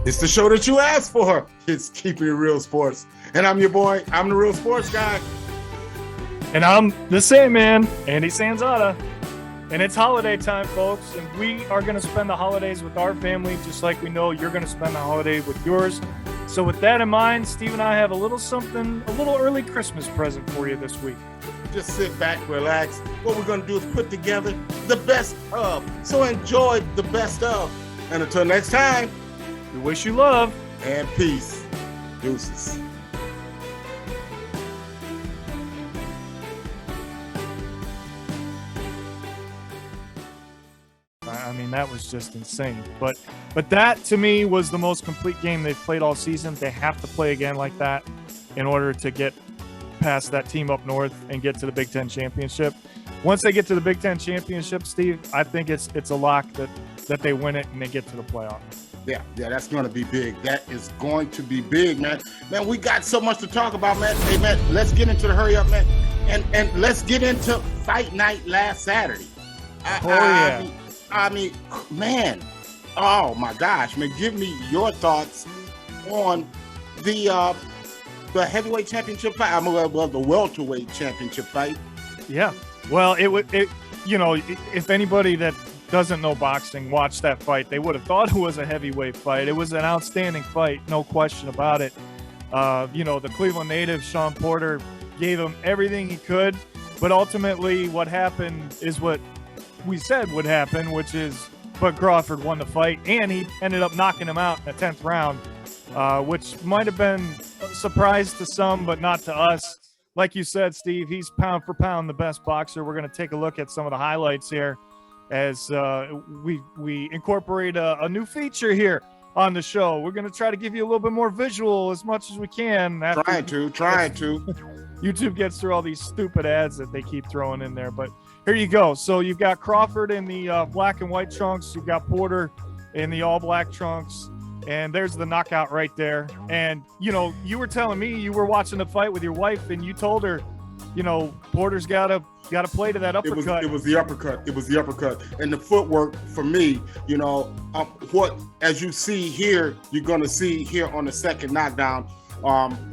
It's the show that you asked for. It's Keeping It Real Sports. And I'm your boy. I'm the Real Sports Guy. And I'm the same man, Andy Sanzata. And it's holiday time, folks. And we are going to spend the holidays with our family, just like we know you're going to spend the holiday with yours. So with that in mind, Steve and I have a little early Christmas present for you this week. Just sit back, relax. What we're going to do is put together the best of. So enjoy the best of. And until next time, we wish you love and peace. Deuces. I mean, that was just insane. But that, to me, was the most complete game they've played all season. They have to play again like that in order to get past that team up north and get to the Big Ten championship. Once they get to the Big Ten championship, Steve, I think it's a lock that they win it and they get to the playoff. Yeah, that's going to be big. That is going to be big, man. Man, we got so much to talk about, man. Hey, man, let's get into the hurry up, man. And let's get into fight night last Saturday. I mean, man, oh my gosh, man, give me your thoughts on the heavyweight championship fight. The welterweight championship fight. Yeah, well, if anybody that doesn't know boxing watched that fight, they would have thought it was a heavyweight fight. It was an outstanding fight, no question about it. The Cleveland native, Sean Porter, gave him everything he could, but ultimately what happened is what we said would happen, which is Bud Crawford won the fight, and he ended up knocking him out in the 10th round, which might have been a surprise to some, but not to us. Like you said, Steve, he's pound for pound the best boxer. We're going to take a look at some of the highlights here as we incorporate a new feature here on the show. We're going to try to give you a little bit more visual as much as we can. Trying to. YouTube gets through all these stupid ads that they keep throwing in there, but here you go. So you've got Crawford in the black and white trunks. You've got Porter in the all black trunks. And there's the knockout right there. And, you were telling me you were watching the fight with your wife and you told her, Porter's got to play to that uppercut. It was the uppercut. And the footwork for me, what, as you see here, you're going to see here on the second knockdown,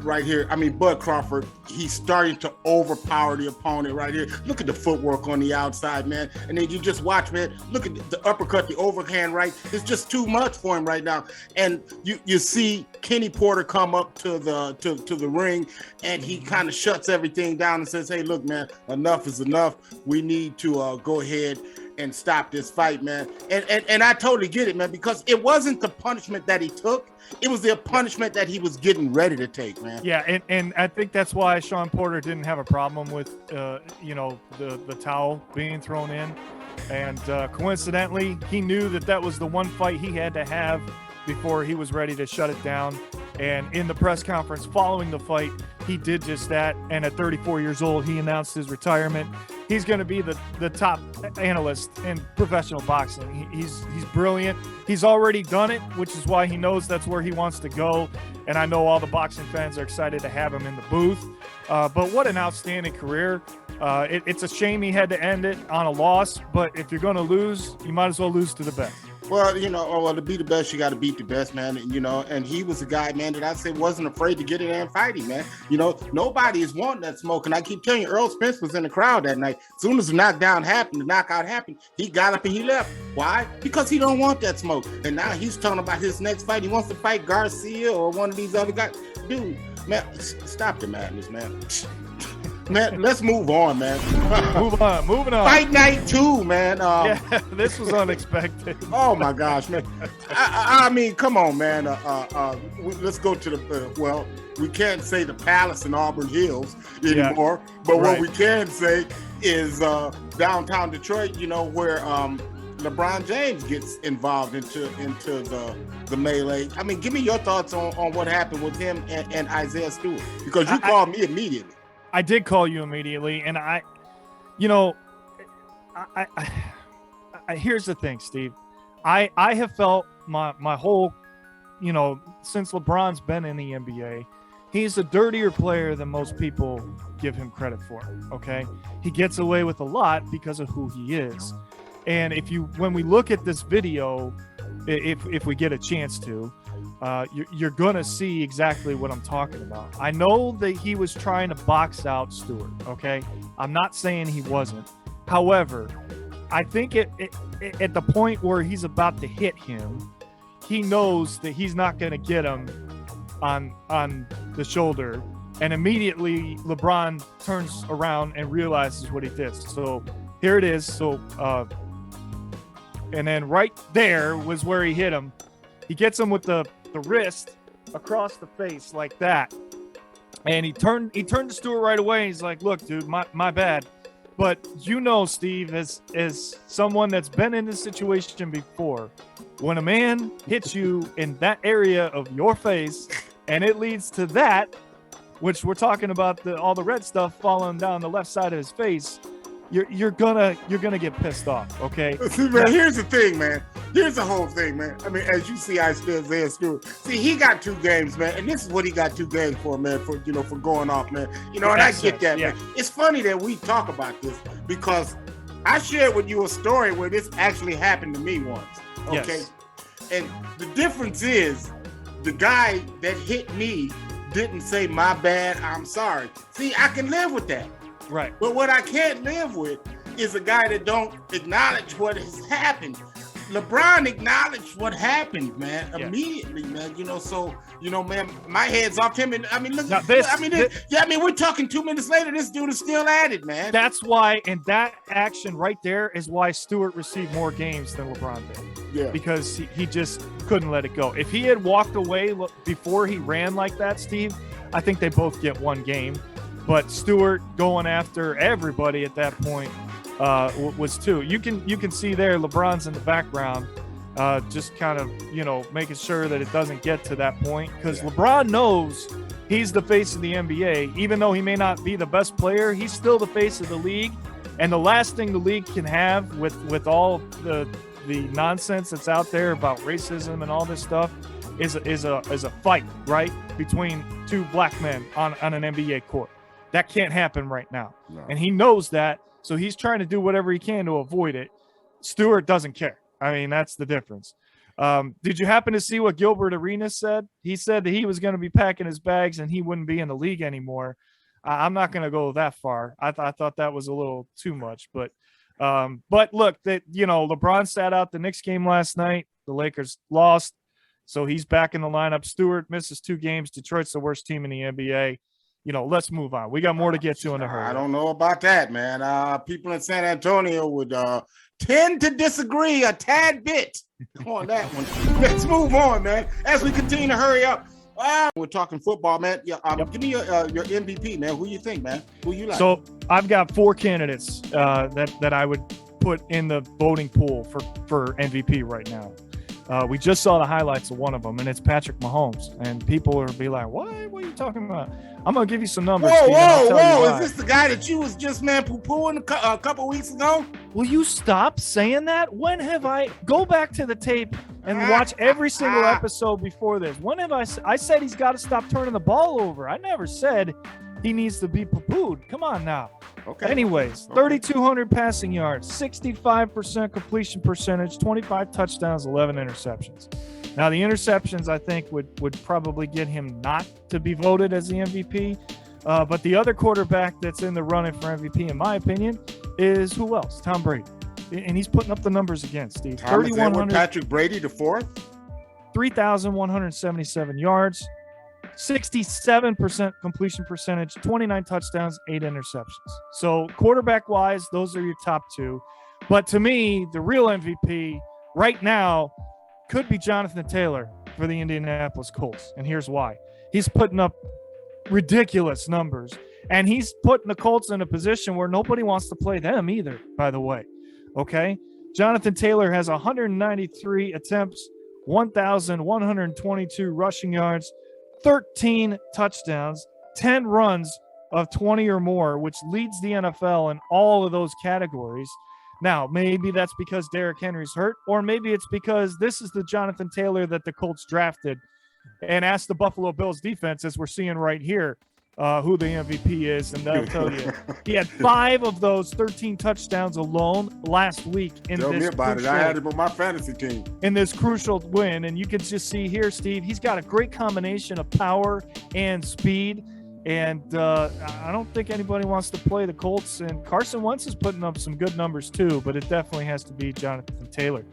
right here. I mean, Bud Crawford, he's starting to overpower the opponent right here. Look at the footwork on the outside, man. And then you just watch, man. Look at the uppercut, the overhand right. It's just too much for him right now. And you see Kenny Porter come up to the ring, and he kind of shuts everything down and says, "Hey, look, man, enough is enough. We need to go ahead and stop this fight, man." And I totally get it, man, because it wasn't the punishment that he took. It was the punishment that he was getting ready to take, man. Yeah, and I think that's why Sean Porter didn't have a problem with, the towel being thrown in. And coincidentally, he knew that was the one fight he had to have before he was ready to shut it down. And in the press conference following the fight, he did just that. And at 34 years old, he announced his retirement. He's going to be the top analyst in professional boxing. He's brilliant. He's already done it, which is why he knows that's where he wants to go. And I know all the boxing fans are excited to have him in the booth. But what an outstanding career. It's a shame he had to end it on a loss. But if you're going to lose, you might as well lose to the best. Well, to be the best, you got to beat the best, man. And he was a guy, man, that I said wasn't afraid to get in there and fight him, man. Nobody is wanting that smoke. And I keep telling you, Earl Spence was in the crowd that night. As soon as the knockout happened, he got up and he left. Why? Because he don't want that smoke. And now he's talking about his next fight. He wants to fight Garcia or one of these other guys. Dude, man, stop the madness, man. Man, let's move on, man. Moving on. Fight night 2, man. This was unexpected. Oh my gosh, man. I mean, come on, man. Let's go to the we can't say the Palace in Auburn Hills anymore, but right. What we can say is downtown Detroit, where LeBron James gets involved into the melee. I mean, give me your thoughts on what happened with him and Isaiah Stewart, because you called me immediately. I did call you immediately, and I here's the thing, Steve. I have felt my whole, since LeBron's been in the NBA, he's a dirtier player than most people give him credit for. Okay, he gets away with a lot because of who he is. And when we look at this video, if we get a chance to, you're going to see exactly what I'm talking about. I know that he was trying to box out Stewart, okay? I'm not saying he wasn't. However, I think at the point where he's about to hit him, he knows that he's not going to get him on the shoulder. And immediately LeBron turns around and realizes what he did. So here it is. So, and then right there was where he hit him. He gets him with the wrist across the face like that. And he turned to Stewart right away. He's like, look, dude, my bad. But you know, Steve, as someone that's been in this situation before, when a man hits you in that area of your face and it leads to that, which we're talking about all the red stuff falling down the left side of his face, you're gonna get pissed off, okay? See, man, here's the thing, man. Here's the whole thing, man. I mean, as you see, Isaiah Stewart. See, he got 2 games, man, and this is what he got 2 games for, man. For going off, man. And I get that, man. It's funny that we talk about this because I shared with you a story where this actually happened to me once. Okay, yes. And the difference is the guy that hit me didn't say my bad, I'm sorry. See, I can live with that. Right. But what I can't live with is a guy that don't acknowledge what has happened. LeBron acknowledged what happened, man, immediately, man. So, man, my head's off him. And I mean, look, we're talking 2 minutes later. This dude is still at it, man. That's why, and that action right there is why Stewart received more games than LeBron did. Yeah. Because he just couldn't let it go. If he had walked away before he ran like that, Steve, I think they both get 1 game. But Stewart going after everybody at that point was 2. You can see there LeBron's in the background, just kind of making sure that it doesn't get to that point because LeBron knows he's the face of the NBA. Even though he may not be the best player, he's still the face of the league. And the last thing the league can have with all the nonsense that's out there about racism and all this stuff is a fight, right, between 2 black men on an NBA court. That can't happen right now. No. And he knows that, so he's trying to do whatever he can to avoid it. Stewart doesn't care. I mean, that's the difference. Did you happen to see what Gilbert Arenas said? He said that he was going to be packing his bags and he wouldn't be in the league anymore. I'm not going to go that far. I thought that was a little too much. But look, LeBron sat out the Knicks game last night. The Lakers lost, so he's back in the lineup. Stewart misses 2 games. Detroit's the worst team in the NBA. Let's move on. We got more to get to in a hurry. I don't know about that, man. People in San Antonio would tend to disagree a tad bit on that one. Let's move on, man. As we continue to hurry up. We're talking football, man. Yeah, give me your MVP, man. Who you think, man? Who you like? So I've got 4 candidates that I would put in the voting pool for MVP right now. We just saw the highlights of one of them, and it's Patrick Mahomes. And people will be like, what are you talking about? I'm going to give you some numbers. Whoa. Is this the guy that you was just, man, poo-pooing a couple weeks ago? Will you stop saying that? When have I – go back to the tape and watch every single episode before this. When have I said he's got to stop turning the ball over. I never said he needs to be poo-pooed. Come on now. Okay. Anyways, 3,200 passing yards, 65% completion percentage, 25 touchdowns, 11 interceptions. Now, the interceptions, I think, would probably get him not to be voted as the MVP. But the other quarterback that's in the running for MVP, in my opinion, is who else? Tom Brady. And he's putting up the numbers again, Steve. 3,100. Patrick Brady, the 4th? 3,177 yards. 67% completion percentage, 29 touchdowns, 8 interceptions. So quarterback-wise, those are your top 2. But to me, the real MVP right now could be Jonathan Taylor for the Indianapolis Colts. And here's why. He's putting up ridiculous numbers. And he's putting the Colts in a position where nobody wants to play them either, by the way. Okay? Jonathan Taylor has 193 attempts, 1,122 rushing yards, 13 touchdowns, 10 runs of 20 or more, which leads the NFL in all of those categories. Now, maybe that's because Derrick Henry's hurt, or maybe it's because this is the Jonathan Taylor that the Colts drafted and asked the Buffalo Bills defense, as we're seeing right here. who the MVP is, and they'll tell you. He had 5 of those 13 touchdowns alone last week. Tell me about it. I had him on my fantasy team. In this crucial win, and you can just see here, Steve, he's got a great combination of power and speed. And I don't think anybody wants to play the Colts. And Carson Wentz is putting up some good numbers too, but it definitely has to be Jonathan Taylor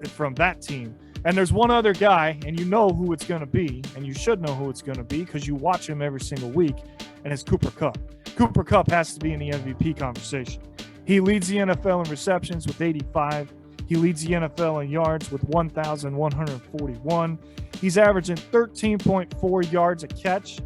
from that team. And there's one other guy, and you know who it's going to be, and you should know who it's going to be because you watch him every single week, and it's Cooper Kupp. Cooper Kupp has to be in the MVP conversation. He leads the NFL in receptions with 85. He leads the NFL in yards with 1,141. He's averaging 13.4 yards a catch,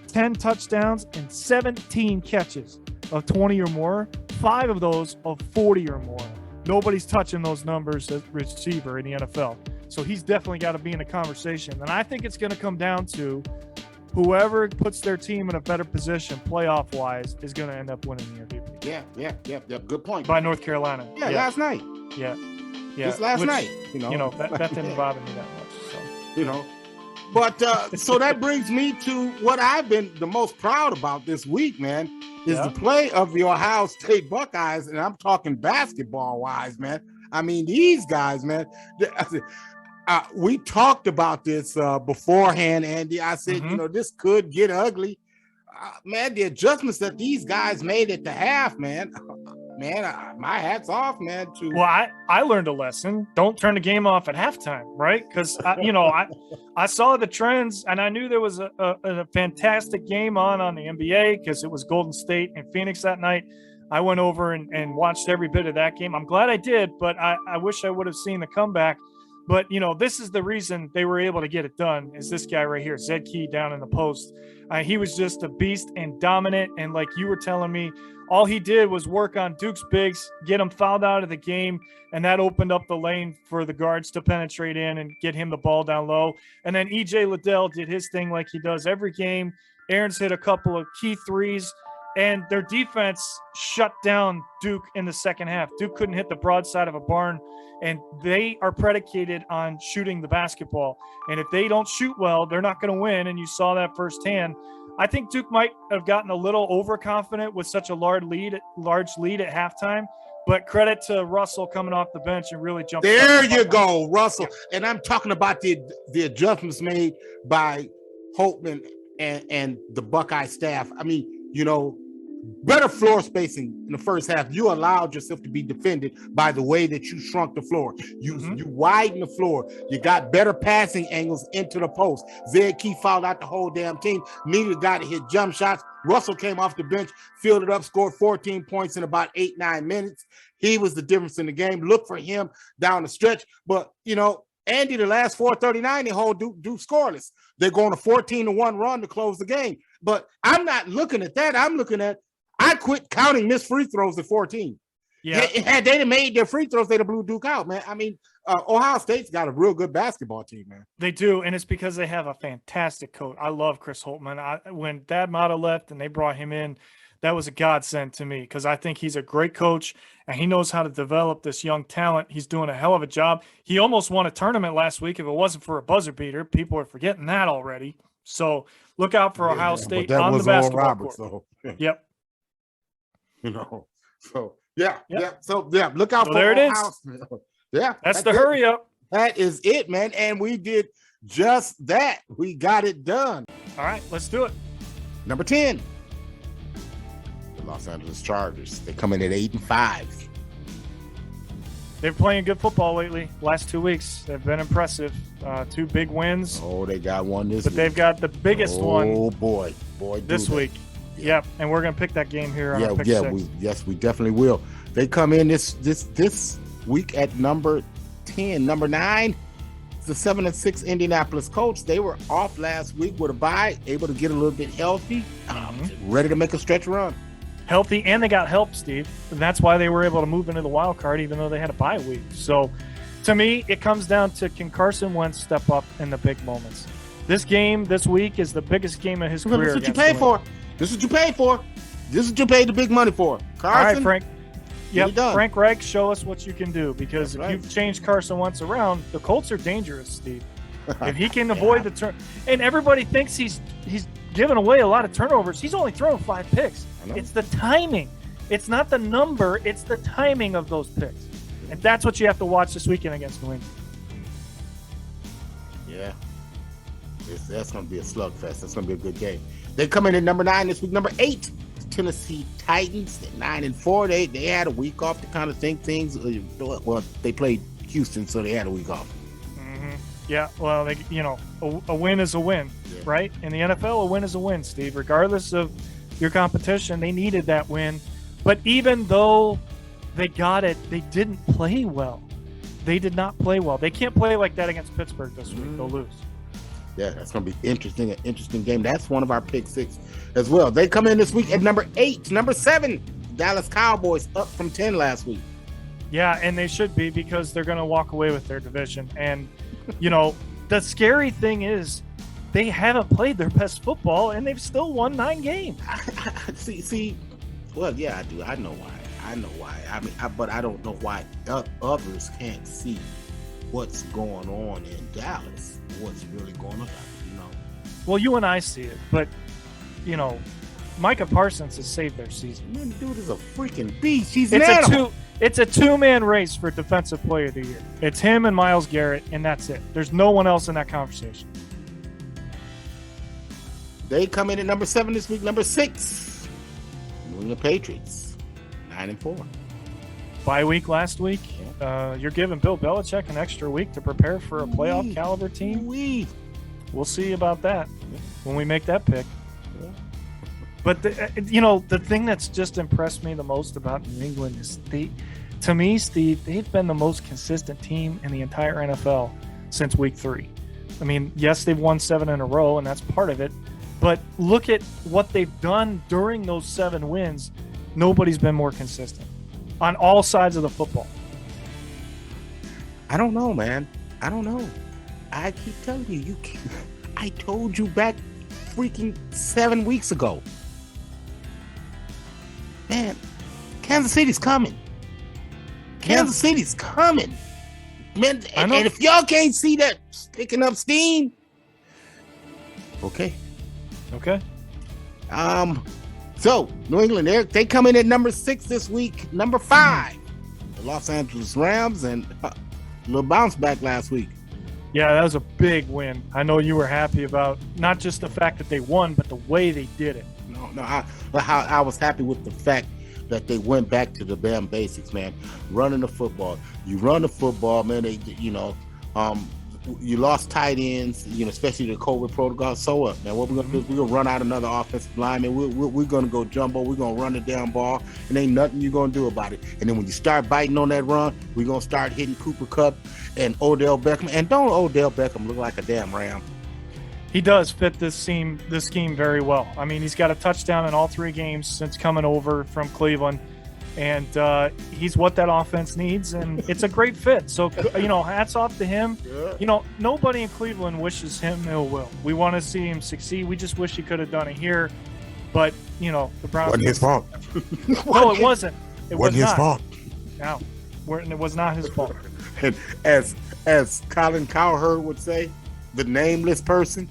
10 touchdowns, and 17 catches of 20 or more, 5 of those of 40 or more. Nobody's touching those numbers as receiver in the NFL. So he's definitely got to be in the conversation. And I think it's going to come down to whoever puts their team in a better position playoff-wise is going to end up winning the MVP. Yeah. Good point. By North Carolina. Yeah, last night. Yeah. Just last night. That didn't bother me that much. So. But so that brings me to what I've been the most proud about this week, man, is the play of the Ohio State Buckeyes. And I'm talking basketball-wise, man. I mean, these guys, man. We talked about this beforehand, Andy. I said, this could get ugly. Man, the adjustments that these guys made at the half, man, my hat's off, man. Well, I learned a lesson. Don't turn the game off at halftime, right? Because, I saw the trends, and I knew there was a fantastic game on the NBA because it was Golden State and Phoenix that night. I went over and watched every bit of that game. I'm glad I did, but I wish I would have seen the comeback. But, this is the reason they were able to get it done is this guy right here, Zed Key down in the post. He was just a beast and dominant. And like you were telling me, all he did was work on Duke's bigs, get him fouled out of the game, and that opened up the lane for the guards to penetrate in and get him the ball down low. And then E.J. Liddell did his thing like he does every game. Aaron's hit a couple of key threes. And their defense shut down Duke in the second half. Duke couldn't hit the broadside of a barn, and they are predicated on shooting the basketball. And if they don't shoot well, they're not going to win, and you saw that firsthand. I think Duke might have gotten a little overconfident with such a large lead at halftime, but credit to Russell coming off the bench and really jumping. There you go, Russell. And I'm talking about the adjustments made by Holtman and the Buckeye staff. I mean, better floor spacing in the first half. You allowed yourself to be defended by the way that you shrunk the floor. You widen the floor. You got better passing angles into the post. Zed Key fouled out the whole damn team. Neither guy to hit jump shots. Russell came off the bench, filled it up, scored 14 points in about 8-9 minutes. He was the difference in the game. Look for him down the stretch. But, Andy, the last 4:39, they hold Duke scoreless. They're going a 14-1 run to close the game. But I'm not looking at that. I'm looking at I quit counting missed free throws at 14. Yeah. Had they made their free throws, they'd have blew Duke out, man. I mean, Ohio State's got a real good basketball team, man. They do, and it's because they have a fantastic coach. I love Chris Holtman. When Thad Matta left and they brought him in, that was a godsend to me because I think he's a great coach and he knows how to develop this young talent. He's doing a hell of a job. He almost won a tournament last week if it wasn't for a buzzer beater. People are forgetting that already. So look out for Ohio State on the basketball court. So. Yep. So look out for there it Ohio is. Yeah. That's the hurry up. That is it, man. And we did just that. We got it done. All right, let's do it. Number 10. The Los Angeles Chargers. They come in at 8-5. They're playing good football lately. Last 2 weeks, they've been impressive. 2 big wins. Oh, they got one this week. But they've got the biggest one. Oh, boy. This week. Yep, and we're going to pick that game here on pick 6. We definitely will. They come in this week at number 10. Number 9, the 7-6 Indianapolis Colts. They were off last week with a bye, able to get a little bit healthy, ready to make a stretch run. Healthy, and they got help, Steve. And that's why they were able to move into the wild card, even though they had a bye week. So, to me, it comes down to can Carson Wentz step up in the big moments. This game this week is the biggest game of his career. This is what you paid for. This is what you paid for. This is what you paid the big money for. Carson. All right, Frank. Yep, Frank Reich, show us what you can do because if you've changed Carson Wentz around, the Colts are dangerous, Steve. If he can avoid the turn, and everybody thinks he's giving away a lot of turnovers. He's only thrown 5 picks. It's the timing. It's not the number. It's the timing of those picks. And that's what you have to watch this weekend against New England. Yeah. That's going to be a slugfest. That's going to be a good game. They come in at number 9 this week. Number 8, Tennessee Titans at 9-4. They had a week off to kind of think things. Well, they played Houston, so they had a week off. Mm-hmm. Yeah, well, a win is a win, right? In the NFL, a win is a win, Steve. Regardless of your competition, they needed that win. But even though they got it, they didn't play well. They did not play well. They can't play like that against Pittsburgh this week. They'll lose. Yeah, that's going to be interesting. An interesting game. That's one of our pick 6 as well. They come in this week at number 8. Number 7, Dallas Cowboys, up from 10 last week. Yeah, and they should be, because they're going to walk away with their division. And, the scary thing is they haven't played their best football, and they've still won 9 games. See, well, yeah, I do. I know why. I mean, but I don't know why others can't see what's going on in Dallas, what's really going on, Well, you and I see it, but, Micah Parsons has saved their season. Man, the dude is a freaking beast. He's an animal. It's a 2-man race for Defensive Player of the Year. It's him and Myles Garrett, and that's it. There's no one else in that conversation. They come in at number 7 this week. Number 6, New England Patriots, 9-4. Bye week last week. You're giving Bill Belichick an extra week to prepare for a playoff caliber team. We'll see about that when we make that pick. But the thing that's just impressed me the most about New England is to me, Steve, they've been the most consistent team in the entire NFL since week 3. I mean, yes, they've won 7 in a row, and that's part of it. But look at what they've done during those 7 wins. Nobody's been more consistent on all sides of the football. I don't know, man. I don't know. I keep telling you, I told you back freaking 7 weeks ago. Man, Kansas City's coming. Kansas City's coming. Man, and if y'all can't see that picking up steam, okay. So New England, they come in at number 6 this week. Number 5, the Los Angeles Rams, and a little bounce back last week. Yeah, that was a big win. I know you were happy about not just the fact that they won, but the way they did it. No, I was happy with the fact that they went back to the damn basics, man. Running the football. You run the football, man. You lost tight ends, especially the COVID protocol. So what, man? What we're gonna do is we're gonna run out another offensive lineman. We're gonna go jumbo. We're gonna run the damn ball, and ain't nothing you're gonna do about it. And then when you start biting on that run, we're gonna start hitting Cooper Kupp and Odell Beckham. And don't Odell Beckham look like a damn Ram? He does fit this scheme very well. I mean, he's got a touchdown in all 3 games since coming over from Cleveland, and he's what that offense needs, and it's a great fit. So, hats off to him. Nobody in Cleveland wishes him ill will. We want to see him succeed. We just wish he could have done it here, but the Browns. Wasn't his fault. No, it wasn't. It wasn't his fault. No, it was not his fault. And as Colin Cowherd would say, the nameless person,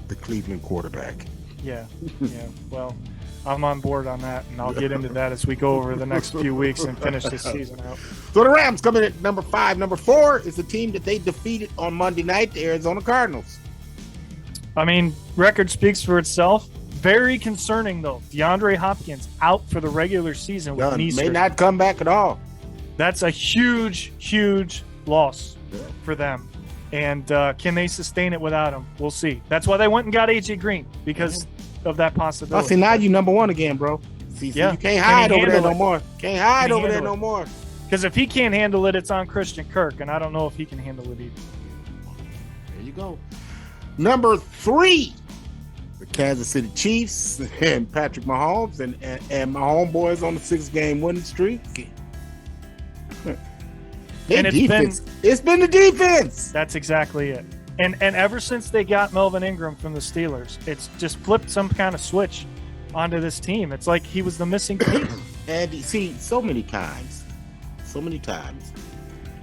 the Cleveland quarterback. Yeah. Well, I'm on board on that, and I'll get into that as we go over the next few weeks and finish this season out. So the Rams coming in at number 5. Number 4 is the team that they defeated on Monday night, the Arizona Cardinals. I mean, record speaks for itself. Very concerning, though. DeAndre Hopkins out for the regular season with knee surgery. May not come back at all. That's a huge, huge loss for them. And can they sustain it without him? We'll see. That's why they went and got A.J. Green, because of that possibility. I see, now you number 1 again, bro. See, you can't hide over there no more. Can't hide over there no more. Because if he can't handle it, it's on Christian Kirk, and I don't know if he can handle it either. There you go. Number 3, the Kansas City Chiefs and Patrick Mahomes and my homeboys on the 6-game winning streak. And it's been the defense. That's exactly it. And ever since they got Melvin Ingram from the Steelers, it's just flipped some kind of switch onto this team. It's like he was the missing piece. And you see, so many times,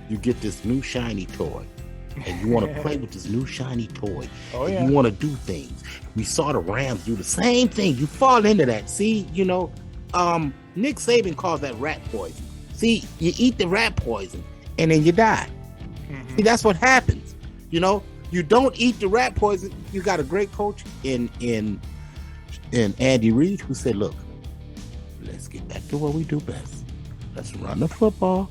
you get this new shiny toy. and you want to play with this new shiny toy. Oh, and yeah. You want to do things. We saw the Rams do the same thing. You fall into that. See, Nick Saban calls that rat poison. See, you eat the rat poison and then you die. Mm-hmm. See, that's what happens. You don't eat the rat poison. You got a great coach in Andy Reid who said, look, let's get back to what we do best. Let's run the football.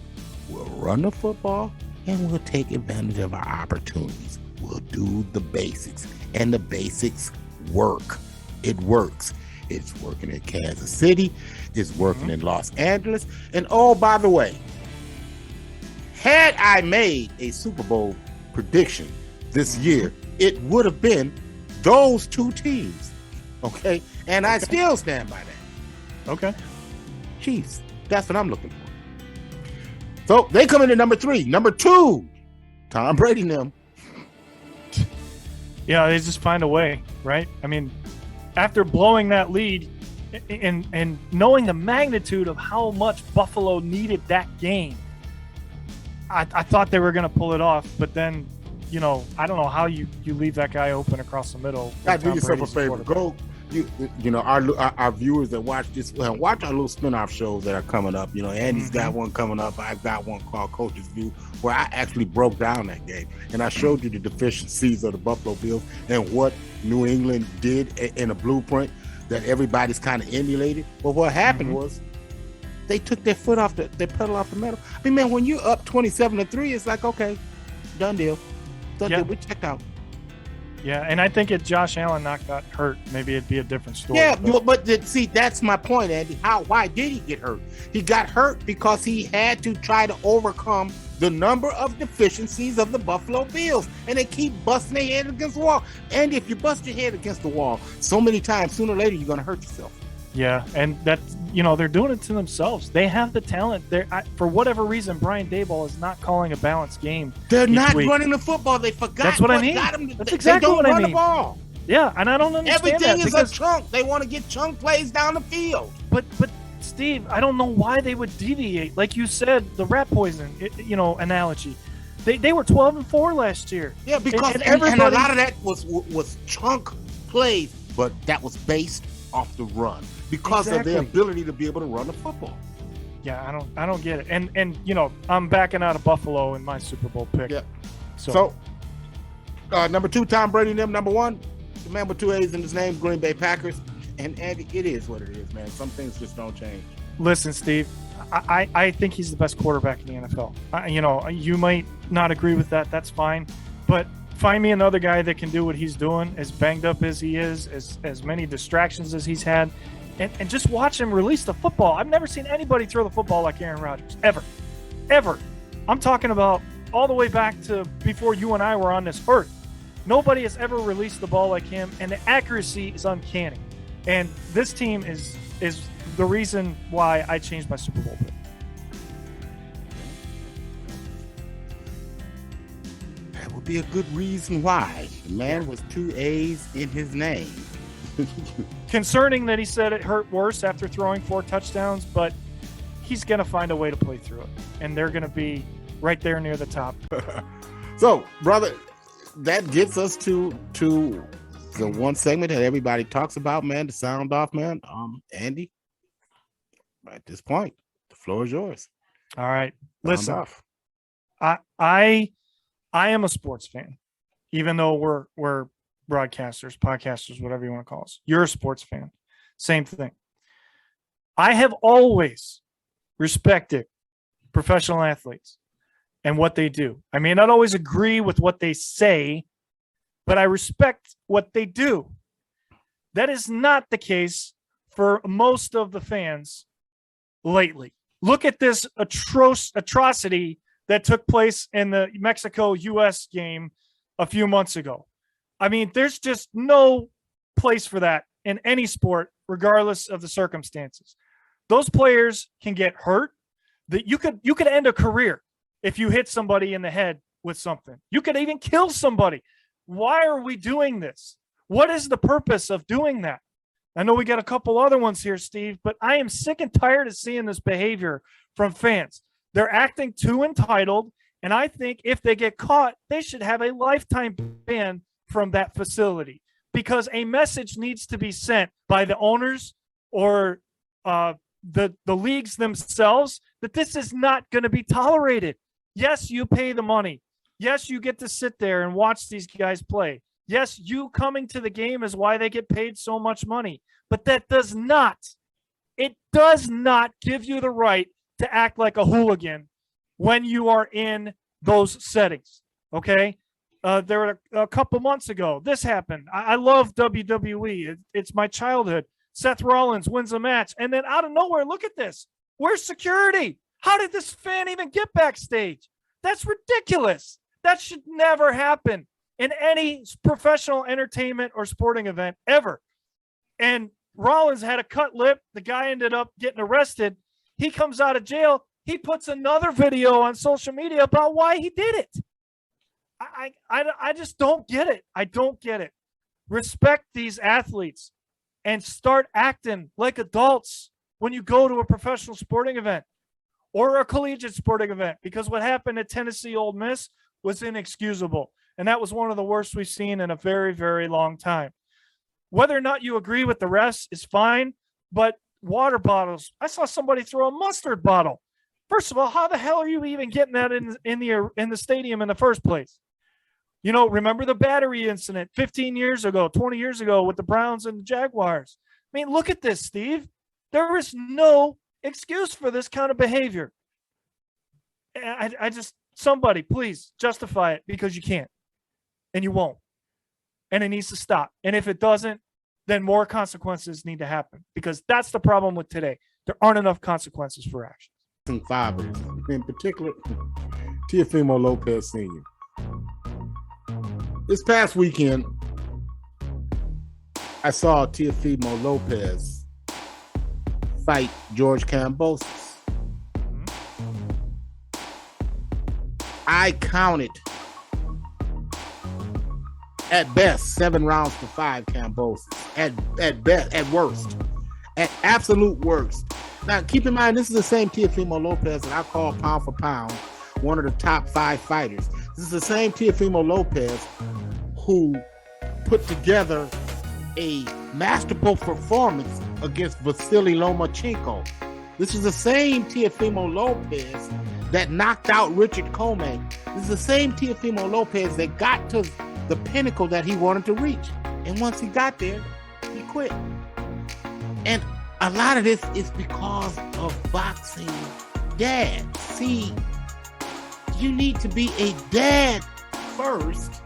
We'll run the football and we'll take advantage of our opportunities. We'll do the basics, and the basics work. It works. It's working in Kansas City. It's working in Los Angeles. And oh, by the way, had I made a Super Bowl prediction this year, it would have been those two teams. Okay? And I still stand by that. Okay. Chiefs. That's what I'm looking for. So they come in at number 3. Number 2, Tom Brady and them. Yeah, they just find a way, right? I mean, after blowing that lead and knowing the magnitude of how much Buffalo needed that game, I thought they were going to pull it off. But then, I don't know how you leave that guy open across the middle. Do yourself a favor. Go. Our viewers that watch this, watch our little spin-off shows that are coming up. Andy's got one coming up. I've got one called Coach's View, where I actually broke down that game and I showed you the deficiencies of the Buffalo Bills and what New England did in a blueprint that everybody's kind of emulated. But what happened was they took their foot off their pedal off the metal. I mean, man, when you're up 27-3, it's like, okay, done deal. We checked out. Yeah, and I think if Josh Allen not got hurt, maybe it'd be a different story. Yeah, but see, that's my point, Andy. Why did he get hurt? He got hurt because he had to try to overcome the number of deficiencies of the Buffalo Bills, and they keep busting their head against the wall. And if you bust your head against the wall so many times, sooner or later you're going to hurt yourself. Yeah, and that they're doing it to themselves. They have the talent. For whatever reason, Brian Daboll is not calling a balanced game. They're not running the football. They forgot. That's what I mean. That's exactly what I mean. They don't run the ball. Yeah, and I don't understand everything that is a chunk. They want to get chunk plays down the field. But Steve, I don't know why they would deviate. Like you said, the rat poison, analogy. They were 12-4 last year. Yeah, because and a lot of that was chunk plays, but that was based off the run because of their ability to be able to run the football. Yeah, I don't get it. And I'm backing out of Buffalo in my Super Bowl pick. Yeah. So number 2, Tom Brady and them. Number 1, the man with 2 A's in his name, Green Bay Packers. And Andy, it is what it is, man. Some things just don't change. Listen, Steve, I think he's the best quarterback in the NFL. You might not agree with that. That's fine. But find me another guy that can do what he's doing, as banged up as he is, as many distractions as he's had, and just watch him release the football. I've never seen anybody throw the football like Aaron Rodgers, ever. I'm talking about all the way back to before you and I were on this earth. Nobody has ever released the ball like him, and the accuracy is uncanny. And this team is the reason why I changed my Super Bowl pick. That would be a good reason why. The man was 2 A's in his name. Concerning that he said it hurt worse after throwing 4 touchdowns, but he's going to find a way to play through it. And they're going to be right there near the top. So, brother, that gets us to the one segment that everybody talks about, man, the sound off, man. Andy, at this point, the floor is yours. All right. Listen, I am a sports fan, even though we're broadcasters, podcasters, whatever you want to call us. You're a sports fan. Same thing. I have always respected professional athletes and what they do. I may not always agree with what they say, but I respect what they do. That is not the case for most of the fans lately. Look at this atrocity that took place in the Mexico-U.S. game a few months ago. I mean, there's just no place for that in any sport, regardless of the circumstances. Those players can get hurt. That you could end a career if you hit somebody in the head with something. You could even kill somebody. Why are we doing this? What is the purpose of doing that? I know we got a couple other ones here, Steve, but I am sick and tired of seeing this behavior from fans. They're acting too entitled, And I think if they get caught, they should have a lifetime ban from that facility, because a message needs to be sent by the owners or the leagues themselves that this is not going to be tolerated. Yes, you pay the money. Yes, you get to sit there and watch these guys play. Yes, you coming to the game is why they get paid so much money. But that does not give you the right to act like a hooligan when you are in those settings. Okay? There were a couple months ago, this happened. I love WWE. It's my childhood. Seth Rollins wins a match, and then out of nowhere, look at this. Where's security? How did this fan even get backstage? That's ridiculous. That should never happen in any professional entertainment or sporting event ever. And Rollins had a cut lip. The guy ended up getting arrested. He comes out of jail. He puts another video on social media about why he did it. I just don't get it. I don't get it. Respect these athletes and start acting like adults when you go to a professional sporting event or a collegiate sporting event, because what happened at Tennessee Ole Miss was inexcusable. And that was one of the worst we've seen in a very, very long time. Whether or not you agree with the refs is fine, but water bottles, I saw somebody throw a mustard bottle. First of all, how the hell are you even getting that in the stadium in the first place? You know, remember the battery incident 15 years ago, 20 years ago with the Browns and the Jaguars? I mean, look at this, Steve. There is no excuse for this kind of behavior. I just, somebody, please justify it, because you can't and you won't. And it needs to stop. And if it doesn't, then more consequences need to happen, because that's the problem with today. There aren't enough consequences for actions. Fathers, in particular, Teofimo Lopez Sr. This past weekend, I saw Teofimo Lopez fight George Kambosos. I counted at best 7 rounds to 5 Kambosos. At best, at worst, at absolute worst. Now, keep in mind, this is the same Teofimo Lopez that I call pound for pound one of the top 5 fighters. This is the same Teofimo Lopez who put together a masterful performance against Vasily Lomachenko. This is the same Teofimo Lopez that knocked out Richard Coleman. This is the same Teofimo Lopez that got to the pinnacle that he wanted to reach. And once he got there, he quit. And a lot of this is because of boxing dad. See, you need to be a dad first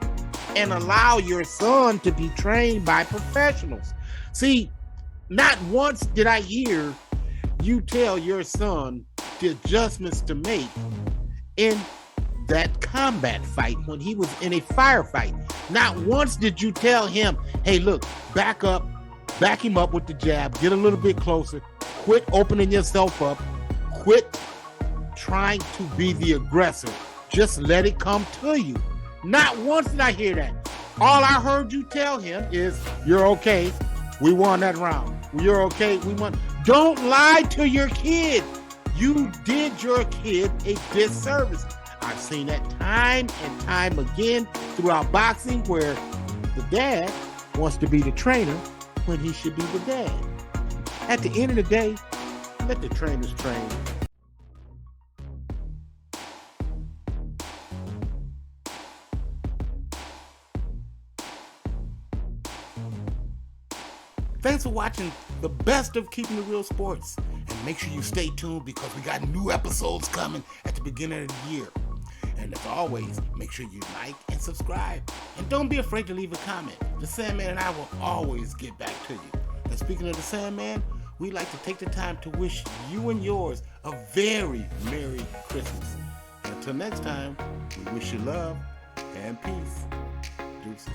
and allow your son to be trained by professionals. See, not once did I hear you tell your son the adjustments to make in that combat fight when he was in a firefight. Not once did you tell him, hey, look, back up, back him up with the jab, get a little bit closer, quit opening yourself up, quit trying to be the aggressor. Just let it come to you. Not once did I hear that. All I heard you tell him is, you're okay. We won that round. You're okay. We won. Don't lie to your kid. You did your kid a disservice. I've seen that time and time again throughout boxing, where the dad wants to be the trainer when he should be the dad. At the end of the day, let the trainers train. Thanks for watching the best of Keeping It Real Sports. And make sure you stay tuned, because we got new episodes coming at the beginning of the year. And as always, make sure you like and subscribe. And don't be afraid to leave a comment. The Sandman and I will always get back to you. And speaking of the Sandman, we'd like to take the time to wish you and yours a very Merry Christmas. Until next time, we wish you love and peace. Deuces.